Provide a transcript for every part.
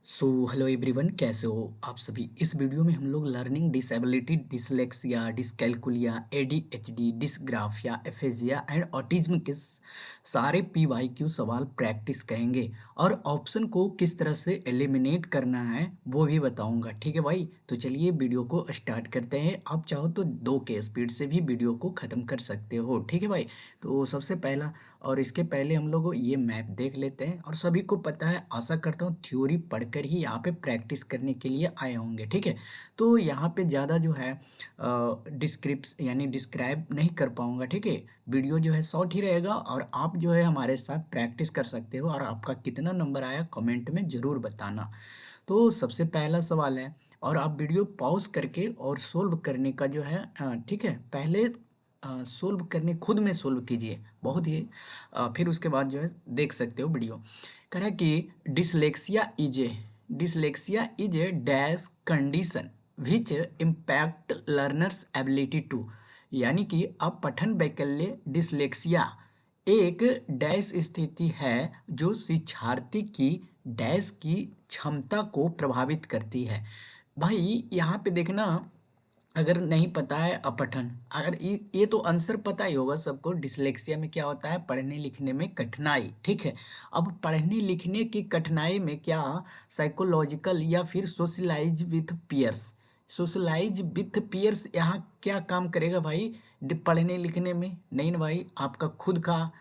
Hello everyone, कैसे हो आप सभी। इस वीडियो में हम लोग learning disability, dyslexia, dyscalculia, ADHD, dysgraphia, aphasia and autism के सारे पीवाईक्यू सवाल प्रैक्टिस करेंगे और ऑप्शन को किस तरह से एलिमिनेट करना है वो भी बताऊंगा। ठीक है भाई, तो चलिए वीडियो को स्टार्ट करते हैं। आप चाहो तो 2 के स्पीड से भी वीडियो को ख़त्म कर सकते हो। ठीक है भाई, तो सबसे पहला और इसके पहले हम लोग ये मैप देख लेते हैं। और सभी को पता है, आशा करता हूँ थ्योरी पढ़कर ही यहाँ पे प्रैक्टिस करने के लिए आए होंगे। ठीक है, तो यहाँ पे ज़्यादा जो है डिस्क्रिप्स यानी डिस्क्राइब नहीं कर पाऊँगा। ठीक है, वीडियो जो है शॉर्ट ही रहेगा और आप जो है हमारे साथ प्रैक्टिस कर सकते हो। और आपका कितना नंबर आया कमेंट में ज़रूर बताना। तो सबसे पहला सवाल है, और आप वीडियो पॉज करके और सोल्व करने का जो है ठीक है, पहले सोल्व करने खुद में सोल्व कीजिए बहुत ही फिर उसके बाद जो है देख सकते हो वीडियो। कह रहा है कि dyslexia is a dash condition which impact learners ability to, यानी कि अब पठन वैकल्य डिसलेक्सिया एक डैश स्थिति है जो शिक्षार्थी की डैश की क्षमता को प्रभावित करती है। भाई यहाँ पे देखना, अगर नहीं पता है अपठन, अगर ये तो आंसर पता ही होगा सबको। डिसलेक्सिया में क्या होता है, पढ़ने लिखने में कठिनाई। ठीक है, अब पढ़ने लिखने की कठिनाई में क्या साइकोलॉजिकल या फिर socialise with peers, socialise with peers यहाँ क्या काम करेगा भाई पढ़ने लिखने में? नहीं ना भाई, आपका खुद का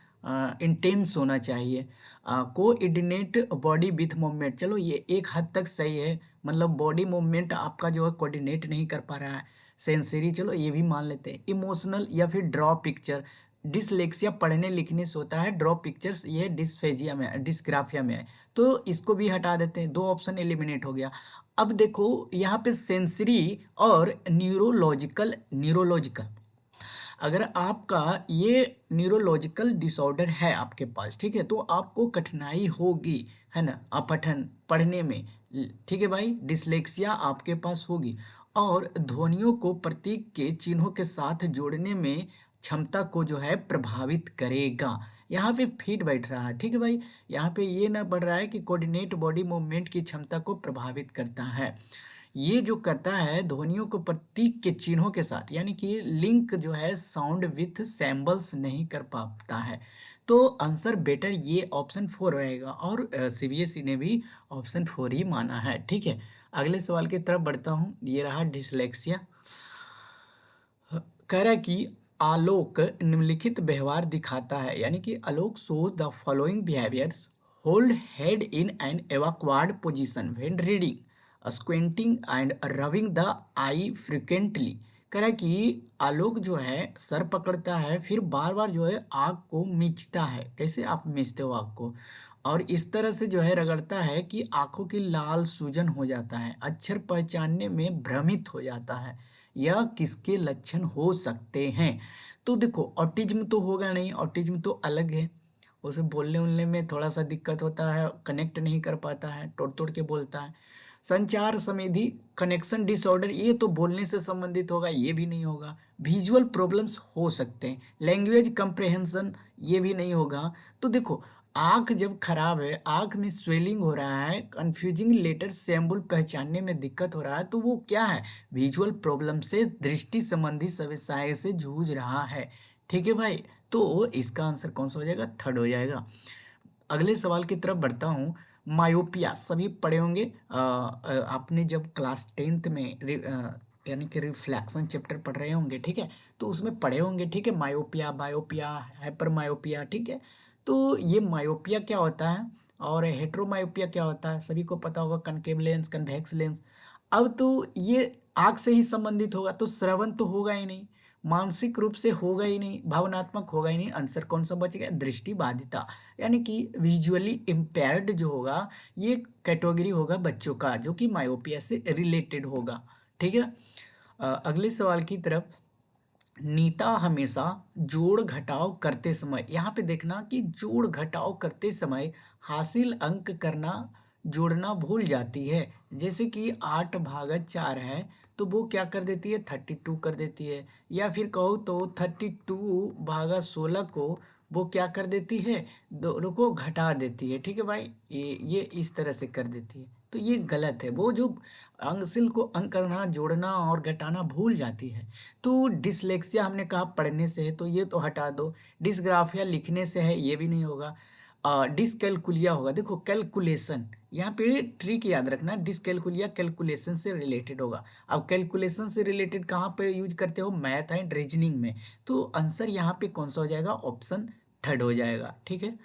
इंटेंस होना चाहिए। कोऑर्डिनेट बॉडी विथ मूवमेंट, चलो ये एक हद तक सही है, मतलब बॉडी मूवमेंट आपका जो है कोऑर्डिनेट नहीं कर पा रहा है। सेंसरी, चलो ये भी मान लेते हैं। इमोशनल या फिर ड्रॉ पिक्चर, डिसलेक्सिया पढ़ने लिखने से होता है, ड्रॉ पिक्चर्स ये डिस्फेजिया में डिस्ग्राफिया में है। तो इसको भी हटा देते हैं, 2 ऑप्शन एलिमिनेट हो गया। अब देखो यहाँ पे सेंसरी और न्यूरोलॉजिकल, अगर आपका ये न्यूरोलॉजिकल डिसऑर्डर है आपके पास, ठीक है, तो आपको कठिनाई होगी, है ना, अपठन पढ़ने में। ठीक है भाई, डिसलेक्सिया आपके पास होगी और ध्वनियों को प्रतीक के चिन्हों के साथ जोड़ने में क्षमता को जो है प्रभावित करेगा। यहाँ पे फिट बैठ रहा है। ठीक है भाई, यहाँ पे ये ना बढ़ रहा है कि कोऑर्डिनेट बॉडी मूवमेंट की क्षमता को प्रभावित करता है। ये जो करता है ध्वनियों को प्रतीक के चिन्हों के साथ, यानी कि लिंक जो है साउंड विथ सैम्बल्स नहीं कर पाता है। तो आंसर बेटर ये ऑप्शन 4 रहेगा और सीबीएसई ने भी ऑप्शन 4 ही माना है। ठीक है, अगले सवाल की तरफ बढ़ता हूँ। ये रहा डिसलेक्सिया। कह रहा है कि आलोक निम्नलिखित व्यवहार दिखाता है, यानी कि Alok show the following behaviours: hold head in an awkward position when reading, squinting and rubbing the eye frequently. कह रहा है कि आलोक जो है सर पकड़ता है, फिर बार बार जो है आँख को मीचता है। कैसे आप मीचते हो आँख को? और इस तरह से जो है रगड़ता है कि आंखों की लाल सूजन हो जाता है, अक्षर पहचानने में भ्रमित हो जाता है। यह किसके लक्षण हो सकते हैं? तो देखो, ऑटिज्म तो होगा नहीं, ऑटिज्म तो अलग है। उसे बोलने उलने में थोड़ा सा दिक्कत होता है, कनेक्ट नहीं कर पाता है, तोड़ तोड़ के बोलता है। संचार संबंधी कनेक्शन डिसऑर्डर, ये तो बोलने से संबंधित होगा, ये भी नहीं होगा। विजुअल प्रॉब्लम्स हो सकते हैं। लैंग्वेज कंप्रहेंशन, ये भी नहीं होगा। तो देखो, आँख जब खराब है, आँख में स्वेलिंग हो रहा है, कंफ्यूजिंग लेटर सिंबल पहचानने में दिक्कत हो रहा है, तो वो क्या है? विजुअल प्रॉब्लम से, दृष्टि संबंधी समस्याएं से जूझ रहा है। ठीक है भाई, तो इसका आंसर कौन सा हो जाएगा? थर्ड हो जाएगा। अगले सवाल की तरफ बढ़ता हूँ। मायोपिया सभी पढ़े होंगे, आपने जब क्लास 10th में यानी कि रिफ्लेक्शन चैप्टर पढ़ रहे होंगे। ठीक है, तो उसमें पढ़े होंगे। ठीक है, मायोपिया, बायोपिया, हाइपर मायोपिया। ठीक है, तो ये मायोपिया क्या होता है और हेट्रोमायोपिया क्या होता है, सभी को पता होगा। Concave lens, convex lens. अब तो ये आँख से ही संबंधित होगा, तो श्रवण तो होगा ही नहीं, मानसिक रूप से होगा ही नहीं, भावनात्मक होगा ही नहीं। आंसर कौन सा बचेगा? दृष्टि बाधिता, यानी कि विजुअली इम्पेयर्ड जो होगा, ये कैटेगरी होगा बच्चों का जो कि मायोपिया से रिलेटेड होगा। ठीक है, अगले सवाल की तरफ। नीता हमेशा जोड़ घटाव करते समय, यहाँ पे देखना कि जोड़ घटाव करते समय हासिल अंक करना, जोड़ना भूल जाती है। जैसे कि 8/4 है, तो वो क्या कर देती है? 32 कर देती है। या फिर कहो तो 32/16 को वो क्या कर देती है, दोनों को घटा देती है। ठीक है भाई, ये इस तरह से कर देती है, तो ये गलत है। वो जो अंकशील को अंक करना, जोड़ना और घटाना भूल जाती है। तो डिसलेक्सिया हमने कहा पढ़ने से है, तो ये तो हटा दो। डिसग्राफिया लिखने से है, ये भी नहीं होगा। डिसकैलकुलिया होगा। देखो कैलकुलेशन, यहाँ पे ट्रिक याद रखना, डिसकैलकुलिया कैलकुलेशन से रिलेटेड होगा। अब कैलकुलेशन से रिलेटेड कहाँ पे यूज करते हो, मैथ एंड रीजनिंग में। तो आंसर यहाँ पे कौन सा हो जाएगा, ऑप्शन थर्ड हो जाएगा। ठीक है,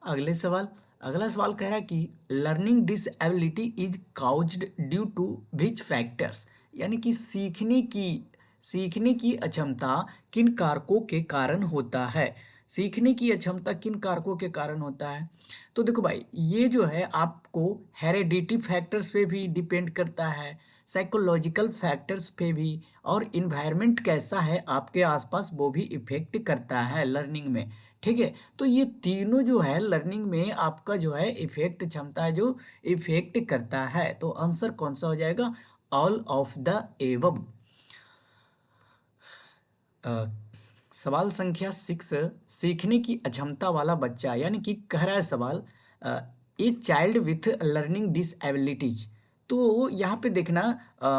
अगले सवाल। अगला सवाल कह रहा है कि learning disability is caused due to which factors, यानी कि सीखने की अक्षमता किन कारकों के कारण होता है। सीखने की अक्षमता किन कारकों के कारण होता है, तो देखो भाई ये जो है आपको हेरेडिटी फैक्टर्स पे भी डिपेंड करता है, साइकोलॉजिकल फैक्टर्स पे भी, और इन्वायरमेंट कैसा है आपके आसपास वो भी इफेक्ट करता है लर्निंग में। ठीक है, तो ये तीनों जो है लर्निंग में आपका जो है इफेक्ट क्षमता है जो इफेक्ट करता है। तो आंसर कौन सा हो जाएगा, ऑल ऑफ द एबव। सवाल संख्या 6, सीखने की अक्षमता वाला बच्चा, यानी कि कह रहा है सवाल ए चाइल्ड विथ लर्निंग डिसएबिलिटीज। तो यहाँ पे देखना,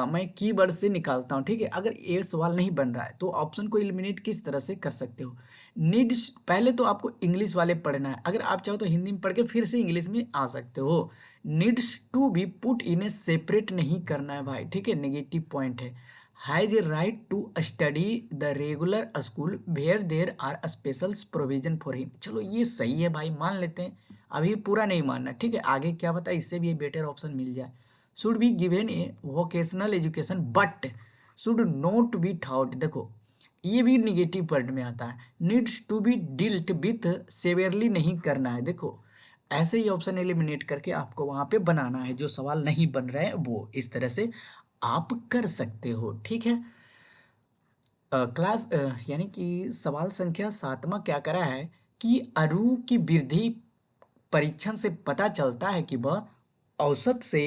मैं कीवर्ड से निकालता हूँ। ठीक है, अगर ये सवाल नहीं बन रहा है तो ऑप्शन को एलिमिनेट किस तरह से कर सकते हो। नीड्स, पहले तो आपको इंग्लिश वाले पढ़ना है, अगर आप चाहो तो हिंदी में पढ़ के फिर से इंग्लिश में आ सकते हो। Needs to be put in a separate नहीं करना है भाई। ठीक है, नेगेटिव पॉइंट है। Has a right to study the regular school where there are special provision for him. चलो ये सही है भाई, मान लेते हैं, अभी पूरा नहीं मानना। ठीक है, आगे क्या बता, इससे भी बेटर ऑप्शन मिल जाए। Should be given a vocational education but should not be thought. देखो ये भी निगेटिव पॉइंट में आता है। नीड्स टू बी डील्ट विथ सेवियरली नहीं करना है। देखो ऐसे ही ऑप्शन एलिमिनेट करके आपको वहां पे बनाना है, जो सवाल नहीं बन रहे हैं वो इस तरह से आप कर सकते हो। ठीक है, क्लास यानी कि सवाल संख्या 7वां क्या करा है कि अरू की वृद्धि परीक्षण से पता चलता है कि वह औसत से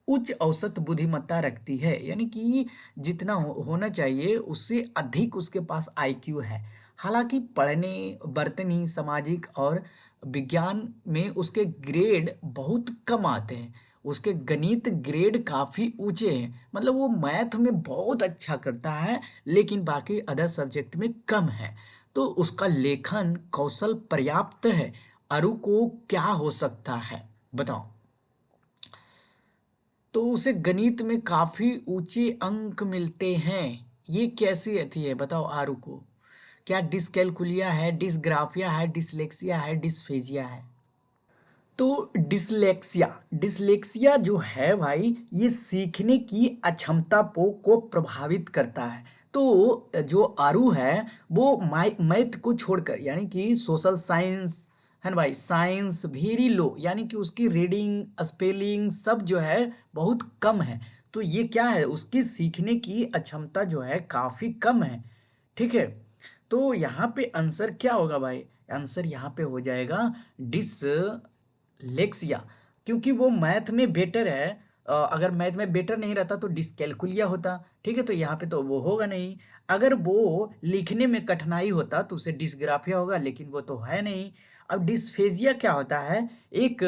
उच्च औसत बुद्धिमत्ता रखती है, यानी कि जितना होना चाहिए उससे अधिक उसके पास आईक्यू है। हालांकि पढ़ने, बर्तनी, सामाजिक और विज्ञान में उसके ग्रेड बहुत कम आते हैं। उसके गणित ग्रेड काफ़ी ऊंचे हैं, मतलब वो मैथ में बहुत अच्छा करता है लेकिन बाकी अदर सब्जेक्ट में कम है। तो उसका लेखन कौशल पर्याप्त है। अरु को क्या हो सकता है बताओ, तो उसे गणित में काफी ऊंचे अंक मिलते हैं। ये कैसी अथी है बताओ आरु को, क्या डिसकैलकुलिया है, डिसग्राफिया है, डिसलेक्सिया है, डिसफेजिया है। तो डिसलेक्सिया, डिसलेक्सिया जो है भाई ये सीखने की अक्षमता को प्रभावित करता है। तो जो आरू है वो मैथ को छोड़कर, यानी कि सोशल साइंस है ना भाई, साइंस वेरी लो, यानी कि उसकी रीडिंग स्पेलिंग सब जो है बहुत कम है। तो ये क्या है, उसकी सीखने की अक्षमता जो है काफी कम है। ठीक है, तो यहाँ पे आंसर क्या होगा भाई, आंसर यहाँ पे हो जाएगा डिस लेक्सिया, क्योंकि वो मैथ में बेटर है। अगर मैथ में बेटर नहीं रहता तो डिसकैलकुलिया होता। ठीक है, तो यहाँ पे तो वो होगा नहीं। अगर वो लिखने में कठिनाई होता तो उसे डिसग्राफिया होगा, लेकिन वो तो है नहीं। अब डिस्फेजिया क्या होता है, एक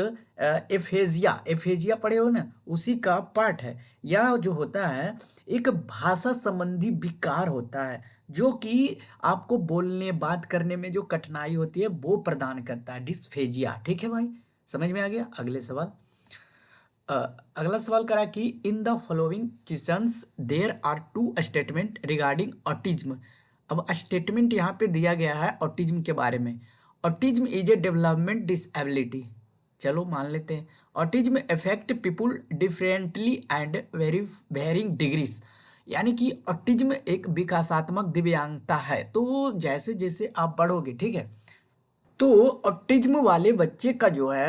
एफेजिया, एफेजिया पढ़े हो ना, उसी का पार्ट है। यह जो होता है एक भाषा संबंधी विकार होता है, जो कि आपको बोलने बात करने में जो कठिनाई होती है वो प्रदान करता है डिस्फेजिया। ठीक है भाई, समझ में आ गया। अगले सवाल, अ, अगला सवाल करा कि in the following questions there are two statement regarding autism. अब स्टेटमेंट यहाँ पे दिया गया है ऑटिज्म के बारे में। Autism is a development disability, चलो मान लेते हैं। Autism affect people differently and very varying degrees, यानी कि ऑटिज्म एक विकासात्मक दिव्यांगता है। तो जैसे जैसे आप बढ़ोगे, ठीक है, तो ऑटिज्म वाले बच्चे का जो है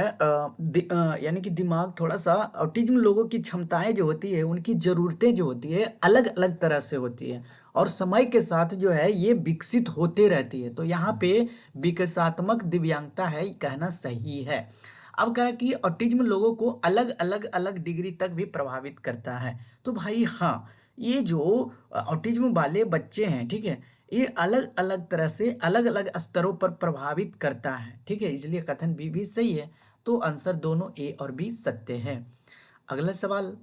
यानी कि दिमाग थोड़ा सा, ऑटिज्म लोगों की क्षमताएं जो होती है, उनकी ज़रूरतें जो होती है अलग अलग तरह से होती है, और समय के साथ जो है ये विकसित होते रहती है। तो यहाँ पे विकासात्मक दिव्यांगता है ये कहना सही है। अब कह रहा है कि ऑटिज्म लोगों को अलग अलग अलग डिग्री तक भी प्रभावित करता है। तो भाई हाँ, ये जो ऑटिज्म वाले बच्चे हैं, ठीक है, ये अलग अलग तरह से अलग अलग स्तरों पर प्रभावित करता है, ठीक है, इसलिए कथन बी भी सही है। तो आंसर दोनों ए और बी सत्य है। अगला सवाल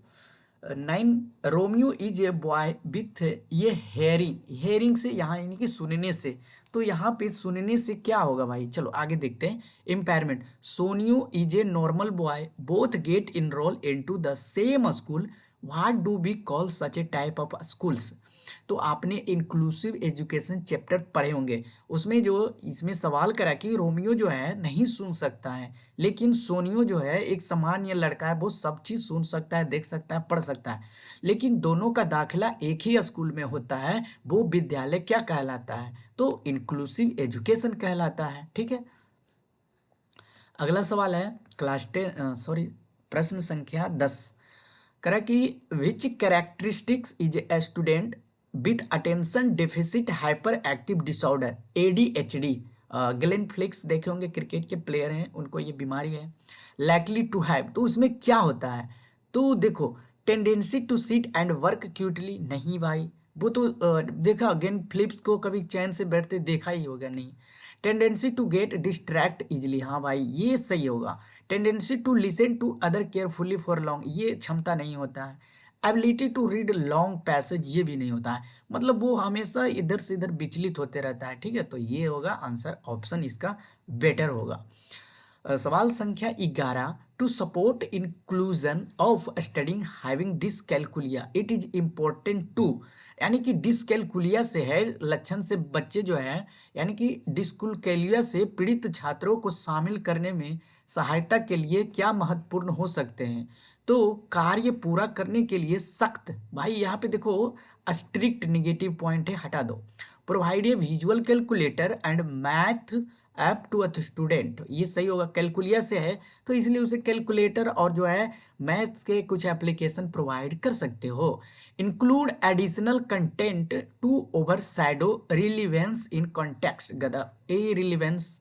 9, Romeo is a boy with ये हेयरिंग, हेयरिंग से यहाँ यानी कि सुनने से, तो यहाँ पे सुनने से क्या होगा भाई, चलो आगे देखते हैं। Impairment, Sonio is a normal boy both get enrol into the same school, what do we call such a type of schools. तो आपने इंक्लूसिव एजुकेशन चैप्टर पढ़े होंगे, उसमें जो इसमें सवाल करा कि रोमियो जो है नहीं सुन सकता है, लेकिन सोनियो जो है एक सामान्य लड़का है, वो सब चीज़ सुन सकता है, देख सकता है, पढ़ सकता है, लेकिन दोनों का दाखिला एक ही स्कूल में होता है, वो विद्यालय क्या कहलाता है, तो इंक्लूसिव एजुकेशन कहलाता है, ठीक है। अगला सवाल है क्लास 10 सॉरी प्रश्न संख्या 10, करा कि which characteristics is a student with attention deficit hyper active disorder ADHD, Glenn Phillips देखे होंगे, क्रिकेट के प्लेयर हैं, उनको ये बीमारी है, लाइकली टू हैव, तो उसमें क्या होता है, तो देखो tendency to sit and work quietly, नहीं भाई, वो तो देखा गेन फ्लिप्स को कभी चैन से बैठते देखा ही होगा नहीं। Tendency to get distract easily, हाँ भाई ये सही होगा। Tendency to listen to other carefully for long, ये क्षमता नहीं होता है। Ability to read long passage, ये भी नहीं होता है, मतलब वो हमेशा इधर से इधर विचलित होते रहता है, ठीक है, तो ये होगा आंसर ऑप्शन इसका बेटर होगा। सवाल संख्या 11, to support inclusion of studying having dyscalculia it is important to, यानी कि डिसकैलकुलिया से है लक्षण से बच्चे जो है यानी कि डिसकैलकुलिया से पीड़ित छात्रों को शामिल करने में सहायता के लिए क्या महत्वपूर्ण हो सकते हैं, तो कार्य पूरा करने के लिए सख्त, भाई यहाँ पे देखो स्ट्रिक्ट निगेटिव पॉइंट है, हटा दो। Provide a visual calculator and math app to a student, ये सही होगा, कैलकुलिया से है तो इसलिए उसे कैलकुलेटर और जो है मैथ्स के कुछ एप्लीकेशन प्रोवाइड कर सकते हो। Include additional content to overshadow relevance in context, गदा ए रिलीवेंस,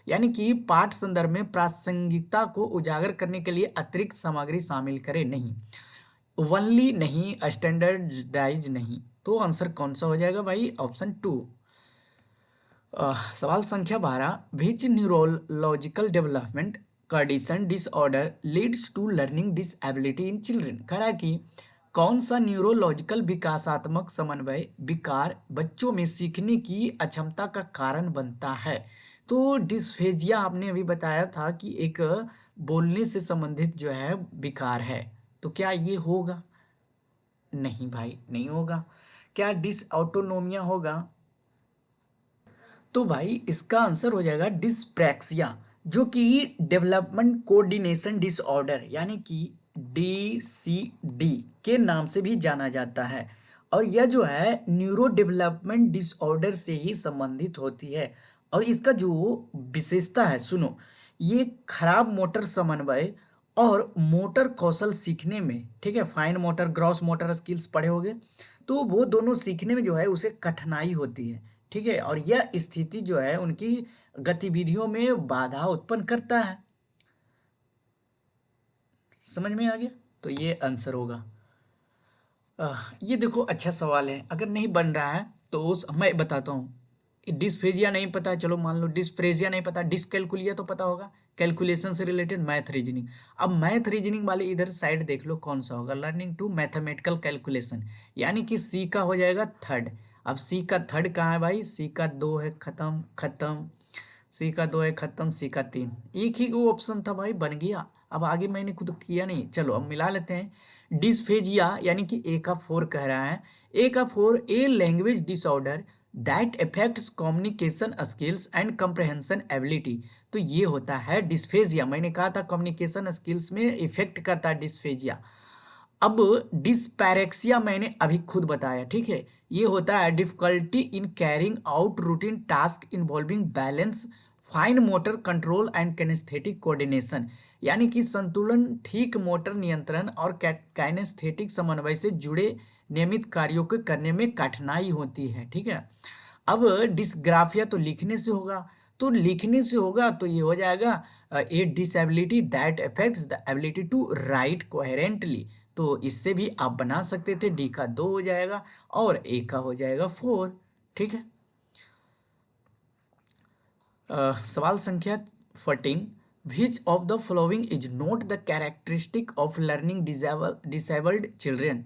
यानी कि पाठ संदर्भ में प्रासंगिकता को उजागर करने के लिए अतिरिक्त सामग्री शामिल करें, नहीं। ओनली नहीं, स्टैंडर्डाइज नहीं, तो आंसर कौन सा हो जाएगा भाई, ऑप्शन 2। सवाल संख्या 12, which neurological development condition disorder leads to learning disability in children, कह रहा है कि कौन सा न्यूरोलॉजिकल विकासात्मक समन्वय विकार बच्चों में सीखने की अक्षमता का कारण बनता है, तो डिस्फेजिया आपने अभी बताया था कि एक बोलने से संबंधित जो है विकार है, तो क्या ये होगा, नहीं भाई नहीं होगा। क्या डिसऑटोनोमिया होगा, तो भाई इसका आंसर हो जाएगा डिस्प्रैक्सिया, जो कि डेवलपमेंट कोऑर्डिनेशन डिसऑर्डर यानी कि DCD के नाम से भी जाना जाता है, और यह जो है न्यूरो डेवलपमेंट डिसऑर्डर से ही संबंधित होती है, और इसका जो विशेषता है सुनो, ये खराब मोटर समन्वय और मोटर कौशल सीखने में, ठीक है, fine motor gross motor skills पढ़े होंगे, तो वो दोनों सीखने में जो है उसे कठिनाई होती है, ठीक है, और यह स्थिति जो है उनकी गतिविधियों में बाधा उत्पन्न करता है, समझ में आ गया, तो ये आंसर होगा। ये देखो अच्छा सवाल है, अगर नहीं बन रहा है तो मैं बताता हूँ। डिस्फेजिया नहीं पता है, चलो मान लो डिस्फ्रेजिया नहीं पता, डिसकैलकुलिया तो पता होगा, कैलकुलेशन से रिलेटेड मैथ रीजनिंग, अब मैथ रीजनिंग वाले इधर साइड देख लो कौन सा होगा, लर्निंग टू मैथमेटिकल कैलकुलेशन, यानी कि सी का हो जाएगा थर्ड। अब सी का थर्ड कहाँ है भाई, सी का 2 है, खत्म खत्म, सी का 2 है खत्म, सी का 3, एक ही वो ऑप्शन था भाई, बन गया। अब आगे मैंने खुद किया नहीं, चलो अब मिला लेते हैं। डिस्फेजिया यानी कि ए का 4 कह रहा है, ए का 4 a language disorder that affects communication skills and comprehension ability, तो ये होता है डिस्फेजिया, मैंने कहा था कम्युनिकेशन स्किल्स में इफेक्ट करता है डिस्फेजिया। अब डिस्पैरेक्सिया मैंने अभी खुद बताया, ठीक है, ये होता है difficulty in carrying out routine task involving balance fine motor control and kinaesthetic coordination, यानी कि संतुलन, ठीक मोटर नियंत्रण और कैनेस्थेटिक समन्वय से जुड़े नियमित कार्यों को करने में कठिनाई होती है, ठीक है। अब डिस्ग्राफिया तो लिखने से होगा, तो लिखने से होगा तो ये हो जाएगा a disability that affects the ability to write coherently, तो इससे भी आप बना सकते थे, डी का 2 हो जाएगा और ए का हो जाएगा 4, ठीक है। सवाल संख्या 14, विच of the following is not the characteristic of learning disabled children.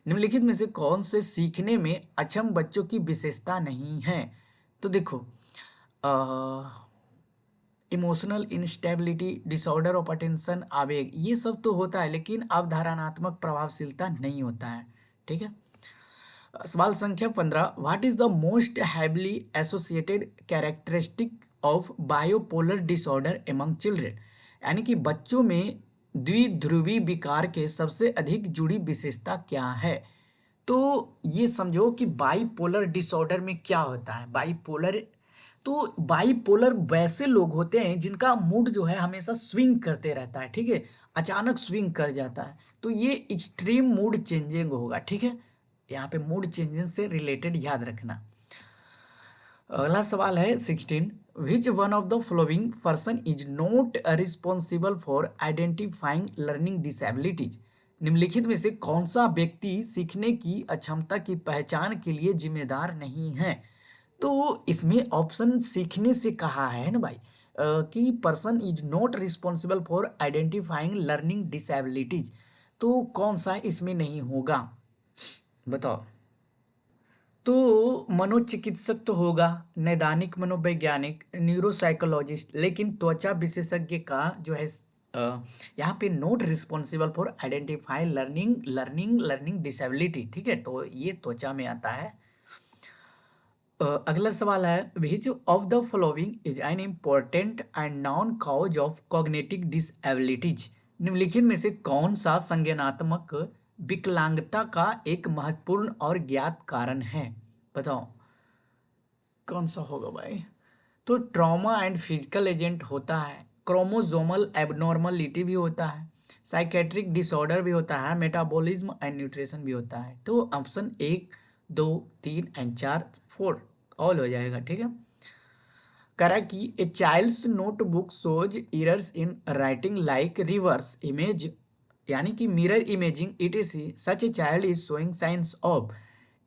निम्नलिखित में से कौन से सीखने में अक्षम बच्चों की विशेषता नहीं है। तो देखो, emotional instability, disorder of attention, आवेग, ये सब तो होता है लेकिन अवधारणात्मक प्रभावशीलता नहीं होता है। ठीक है। सवाल संख्या 15, what is the most heavily associated characteristic of bipolar disorder among children. यानी कि बच्चों में द्विध्रुवी विकार के सबसे अधिक जुड़ी विशेषता क्या है। तो ये समझो कि बाईपोलर डिसऑर्डर में क्या होता है। बाईपोलर, तो बाईपोलर वैसे लोग होते हैं जिनका मूड जो है हमेशा स्विंग करते रहता है। ठीक है, अचानक स्विंग कर जाता है, तो ये एक्सट्रीम मूड चेंजिंग होगा। ठीक है, यहाँ पे मूड चेंजिंग से रिलेटेड याद रखना। अगला सवाल है 16, which one of the following person is not responsible for identifying learning disabilities. निम्नलिखित में से कौन सा व्यक्ति सीखने की अक्षमता की पहचान के लिए जिम्मेदार नहीं है। तो इसमें ऑप्शन सीखने से कहा है ना भाई, कि person is not responsible for identifying learning disabilities, तो कौन सा इसमें नहीं होगा बताओ। तो मनोचिकित्सक तो होगा, नैदानिक मनोवैज्ञानिक, न्यूरोसाइकोलॉजिस्ट, लेकिन त्वचा विशेषज्ञ का जो है यहाँ पे note responsible for identify learning disability. ठीक है, तो ये त्वचा में आता है। अगला सवाल है, which of the following is an important and non cause of cognitive डिसएबिलिटीज। निम्नलिखित में से कौन सा संज्ञानात्मक विकलांगता का एक महत्वपूर्ण और ज्ञात कारण है। बताओ कौन सा होगा भाई। तो ट्रॉमा एंड फिजिकल एजेंट होता है, क्रोमोजोमल एबनॉर्मलिटी भी होता है, साइकेट्रिक डिसऑर्डर भी होता है, मेटाबॉलिज्म एंड न्यूट्रिशन भी होता है। तो ऑप्शन 1, 2, 3 एंड 4, 4 ऑल हो जाएगा। ठीक है, करा कि a child's notebook shows errors in writing like reverse image, यानी कि mirror imaging it is such a child is showing signs of.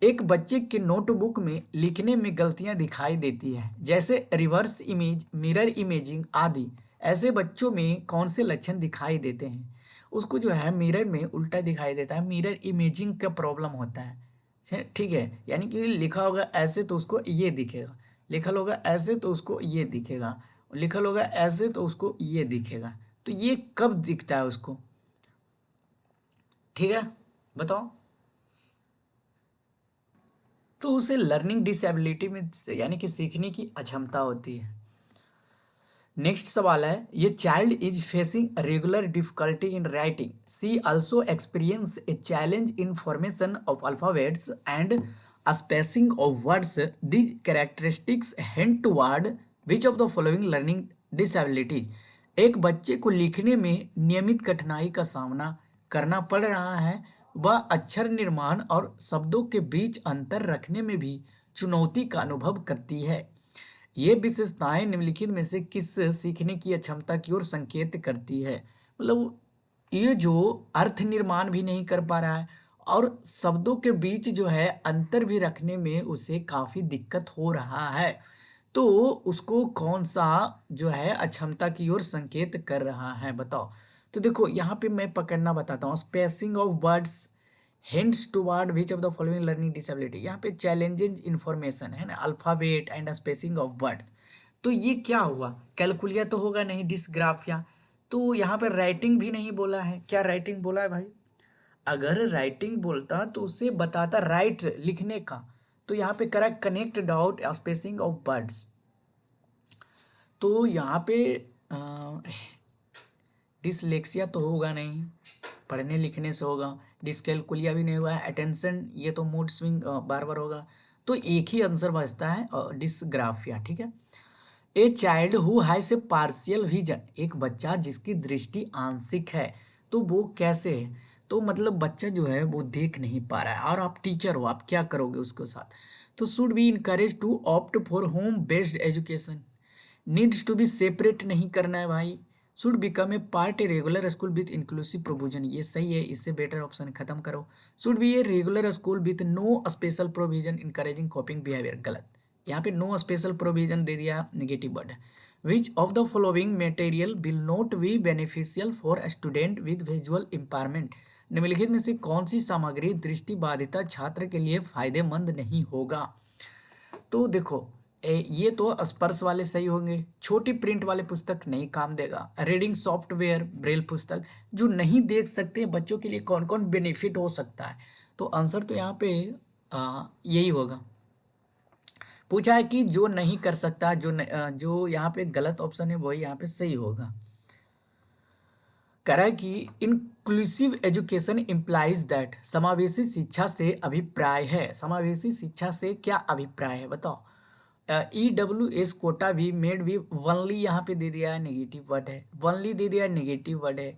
एक बच्चे के नोटबुक में लिखने में गलतियां दिखाई देती है जैसे रिवर्स इमेज, मिरर इमेजिंग आदि। ऐसे बच्चों में कौन से लक्षण दिखाई देते हैं। उसको जो है मिरर में उल्टा दिखाई देता है, मिरर इमेजिंग का प्रॉब्लम होता है। ठीक है, यानी कि लिखा होगा ऐसे तो उसको ये दिखेगा, लिखल होगा ऐसे तो उसको ये दिखेगा, लिखल होगा ऐसे तो उसको ये दिखेगा। तो ये कब दिखता है उसको। ठीक है, बताओ। तो उसे लर्निंग डिसेबिलिटी में यानी कि सीखने की अक्षमता होती है। नेक्स्ट सवाल है, ये child is facing regular difficulty in writing, she also experience a challenge in formation of alphabets and spacing of words, these characteristics hint toward which of the following learning disabilities. एक बच्चे को लिखने में नियमित कठिनाई का सामना करना पड़ रहा है, वह अक्षर निर्माण और शब्दों के बीच अंतर रखने में भी चुनौती का अनुभव करती है। ये विशेषताएं निम्नलिखित में से किस सीखने की अक्षमता की ओर संकेत करती है। मतलब ये जो अर्थ निर्माण भी नहीं कर पा रहा है और शब्दों के बीच जो है अंतर भी रखने में उसे काफी दिक्कत हो रहा है, तो उसको कौन सा जो है अक्षमता की ओर संकेत कर रहा है बताओ। तो देखो यहाँ पे मैं पकड़ना बताता हूँ, spacing of words hints toward which of the following learning disability. यहाँ पे चैलेंजेज इन्फॉर्मेशन है ना, alphabet and spacing of words. तो ये क्या हुआ, कैलकुलिया तो होगा नहीं, डिस्ग्राफिया। तो यहाँ पे राइटिंग भी नहीं बोला है, क्या राइटिंग बोला है भाई। अगर राइटिंग बोलता तो उसे बताता राइट लिखने का। तो यहाँ पे correct connect doubt spacing of words. तो यहाँ पे डिसलेक्सिया तो होगा नहीं, पढ़ने लिखने से होगा। डिस्कैलकुलिया भी नहीं हुआ है, अटेंशन ये तो मूड स्विंग बार बार होगा। तो एक ही आंसर बचता है डिसग्राफिया। ठीक है, a child who has a partial vision, एक बच्चा जिसकी दृष्टि आंशिक है। तो वो कैसे है, तो मतलब बच्चा जो है वो देख नहीं पा रहा है और आप टीचर हो, आप क्या करोगे उसके साथ। तो should be encourage to opt for home based education, needs to be separate नहीं करना है भाई, should become a part a regular school with inclusive provision, ये सही है, इससे बेटर ऑप्शन खत्म करो। Should be a regular school with no special provision encouraging coping behaviour, गलत, यहाँ पे नो स्पेशल प्रोविजन दे दिया, नेगेटिव वर्ड है। Which of the following material will not be beneficial for student with visual impairment, निम्नलिखित में से कौन सी सामग्री दृष्टिबाधिता छात्र के लिए फायदेमंद नहीं होगा। तो देखो ये तो स्पर्श वाले सही होंगे, छोटी प्रिंट वाले पुस्तक नहीं काम देगा, रीडिंग सॉफ्टवेयर ब्रेल पुस्तक, जो नहीं देख सकते बच्चों के लिए कौन कौन बेनिफिट हो सकता है। तो आंसर तो यहाँ पे यही होगा। पूछा है कि जो नहीं कर सकता, जो यहाँ पे गलत ऑप्शन है वही यहाँ पे सही होगा। कह रहा है कि इंक्लूसिव एजुकेशन इम्प्लाइज दैट, समावेशी शिक्षा से अभिप्राय है, समावेशी शिक्षा से क्या अभिप्राय है बताओ। EWS कोटा भी मेड भी वनली यहाँ पे दे दिया है, नेगेटिव वर्ड है, वनली दे दिया है, नेगेटिव वर्ड है,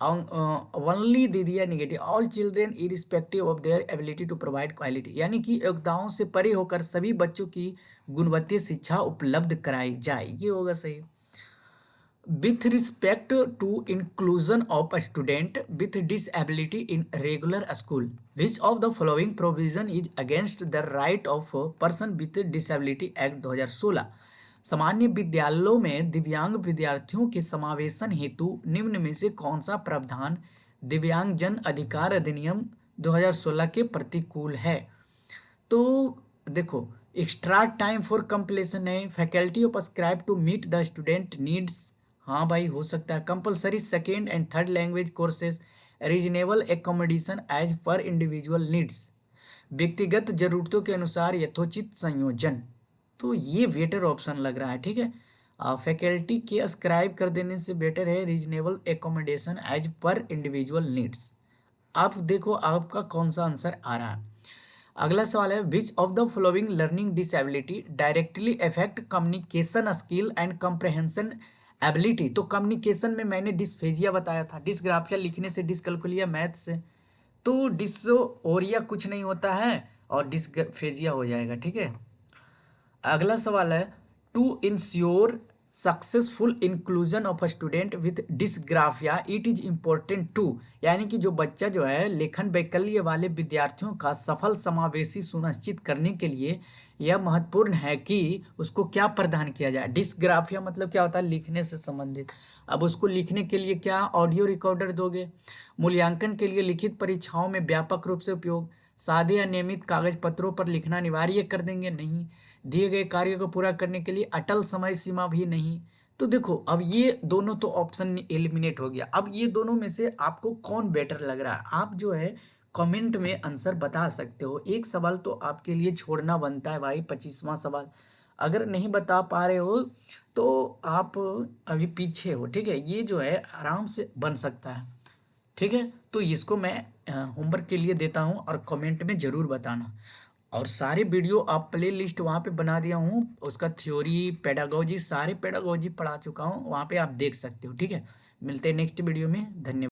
वनली दे दिया negative, all children irrespective of their ability to provide quality, यानी कि योग्यताओं से परे होकर सभी बच्चों की गुणवत्तीय शिक्षा उपलब्ध कराई जाए, ये होगा सही। With respect to inclusion of a student with disability in regular school, which of the following provision is against the right of a person with disability Act 2016, सामान्य विद्यालयों में दिव्यांग विद्यार्थियों के समावेशन हेतु निम्न में से कौन सा प्रावधान दिव्यांगजन अधिकार अधिनियम 2016 के प्रतिकूल है। तो देखो, एक्स्ट्रा टाइम फॉर कंप्लीशन है, faculty of prescribe to meet the student needs, हाँ भाई हो सकता है, compulsory second and third language courses, reasonable accommodation as per individual needs, व्यक्तिगत जरूरतों के अनुसार यथोचित संयोजन। तो ये बेटर ऑप्शन लग रहा है, ठीक है। फैकल्टी के अस्क्राइब कर देने से बेटर है reasonable accommodation as per individual needs. आप देखो आपका कौन सा आंसर आ रहा है। अगला सवाल है, which of the following learning disability directly affect communication skill and comprehension ability. तो कम्युनिकेशन में मैंने डिस्फेजिया बताया था, डिस्ग्राफिया लिखने से, डिसकैलकुलिया मैथ से, तो डिसोरिया कुछ नहीं होता है और डिस्फेजिया हो जाएगा, ठीक है। अगला सवाल है, to ensure successful inclusion of a student with dysgraphia it is important to, यानी कि जो बच्चा जो है लेखन वैकल्य वाले विद्यार्थियों का सफल समावेशी सुनिश्चित करने के लिए यह महत्वपूर्ण है कि उसको क्या प्रदान किया जाए। डिसग्राफिया मतलब क्या होता है, लिखने से संबंधित। अब उसको लिखने के लिए क्या ऑडियो रिकॉर्डर दोगे, मूल्यांकन के लिए लिखित परीक्षाओं में व्यापक रूप से उपयोग, सादे या नियमित कागज पत्रों पर लिखना अनिवार्य कर देंगे, नहीं, दिए गए कार्य को पूरा करने के लिए अटल समय सीमा भी नहीं। तो देखो अब ये दोनों तो ऑप्शन एलिमिनेट हो गया। अब ये दोनों में से आपको कौन बेटर लग रहा है, आप जो है कमेंट में आंसर बता सकते हो। एक सवाल तो आपके लिए छोड़ना बनता है भाई, 25वां सवाल। अगर नहीं बता पा रहे हो तो आप अभी पीछे हो, ठीक है। ये जो है आराम से बन सकता है, ठीक है। तो इसको मैं होमवर्क के लिए देता हूँ और कमेंट में ज़रूर बताना। और सारे वीडियो आप प्ले लिस्ट वहाँ पे बना दिया हूँ, उसका थ्योरी पेडागोजी सारे पेडागोजी पढ़ा चुका हूँ, वहाँ पे आप देख सकते हो, ठीक है। मिलते हैं नेक्स्ट वीडियो में, धन्यवाद।